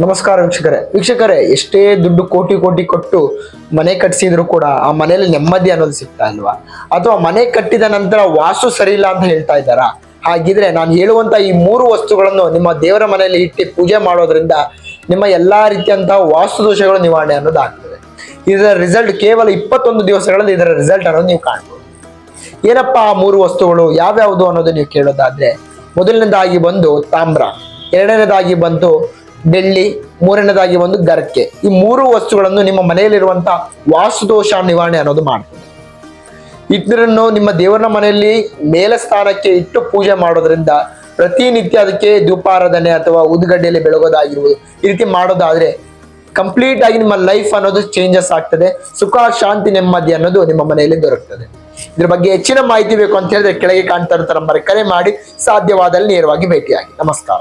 ನಮಸ್ಕಾರ ವೀಕ್ಷಕರೇ ಎಷ್ಟೇ ದುಡ್ಡು ಕೋಟಿ ಕೋಟಿ ಕೊಟ್ಟು ಮನೆ ಕಟ್ಟಿಸಿದ್ರು ಕೂಡ ಆ ಮನೆಯಲ್ಲಿ ನೆಮ್ಮದಿ ಅನ್ನೋದು ಸಿಗ್ತಾ ಇಲ್ವಾ? ಅಥವಾ ಮನೆ ಕಟ್ಟಿದ ನಂತರ ವಾಸ್ತು ಸರಿ ಇಲ್ಲ ಅಂತ ಹೇಳ್ತಾ ಇದ್ದಾರಾ? ಹಾಗಿದ್ರೆ ನಾನು ಹೇಳುವಂತ ಈ 3 ವಸ್ತುಗಳನ್ನು ನಿಮ್ಮ ದೇವರ ಮನೆಯಲ್ಲಿ ಇಟ್ಟು ಪೂಜೆ ಮಾಡೋದ್ರಿಂದ ನಿಮ್ಮ ಎಲ್ಲಾ ರೀತಿಯಂತಹ ವಾಸ್ತು ದೋಷಗಳು ನಿವಾರಣೆ ಅನ್ನೋದು ಆಗ್ತದೆ. ಇದರ ರಿಸಲ್ಟ್ ಕೇವಲ 21 ದಿವಸಗಳಲ್ಲಿ ಇದರ ರಿಸಲ್ಟ್ ಅನ್ನೋದು ನೀವು ಕಾಣ್ಬೋದು. ಏನಪ್ಪಾ ಆ 3 ವಸ್ತುಗಳು ಯಾವ್ಯಾವುದು ಅನ್ನೋದು ನೀವು ಕೇಳೋದಾದ್ರೆ, ಮೊದಲನೇದಾಗಿ ಬಂದು ತಾಮ್ರ, ಎರಡನೇದಾಗಿ ಬಂದು ಬೆಳ್ಳಿ, ಮೂರನೇದಾಗಿ ಒಂದು ಗರ್ಕೆ. ಈ 3 ವಸ್ತುಗಳನ್ನು ನಿಮ್ಮ ಮನೆಯಲ್ಲಿರುವಂತಹ ವಾಸ್ತುದೋಷ ನಿವಾರಣೆ ಅನ್ನೋದು ಮಾಡ್ತದೆ. ಇದನ್ನು ನಿಮ್ಮ ದೇವರ ಮನೆಯಲ್ಲಿ ಮೇಲೆ ಸ್ಥಾನಕ್ಕೆ ಇಟ್ಟು ಪೂಜೆ ಮಾಡೋದ್ರಿಂದ ಪ್ರತಿನಿತ್ಯ ಅದಕ್ಕೆ ಧೂಪಾರಾಧನೆ ಅಥವಾ ಊದುಗಡ್ಡೆಯಲ್ಲಿ ಬೆಳಗೋದಾಗಿರ್ಬೋದು, ಈ ರೀತಿ ಮಾಡೋದಾದ್ರೆ ಕಂಪ್ಲೀಟ್ ಆಗಿ ನಿಮ್ಮ ಲೈಫ್ ಅನ್ನೋದು ಚೇಂಜಸ್ ಆಗ್ತದೆ. ಸುಖ, ಶಾಂತಿ, ನೆಮ್ಮದಿ ಅನ್ನೋದು ನಿಮ್ಮ ಮನೆಯಲ್ಲಿ ದೊರಕ್ತದೆ. ಇದ್ರ ಬಗ್ಗೆ ಹೆಚ್ಚಿನ ಮಾಹಿತಿ ಬೇಕು ಅಂತ ಹೇಳಿದ್ರೆ ಕೆಳಗೆ ಕಾಣ್ತಾ ಇರೋ ನಂಬರ್ ಕರೆ ಮಾಡಿ ಸಾಧ್ಯವಾದಲ್ಲಿ ನೇರವಾಗಿ ಭೇಟಿಯಾಗಿ. ನಮಸ್ಕಾರ.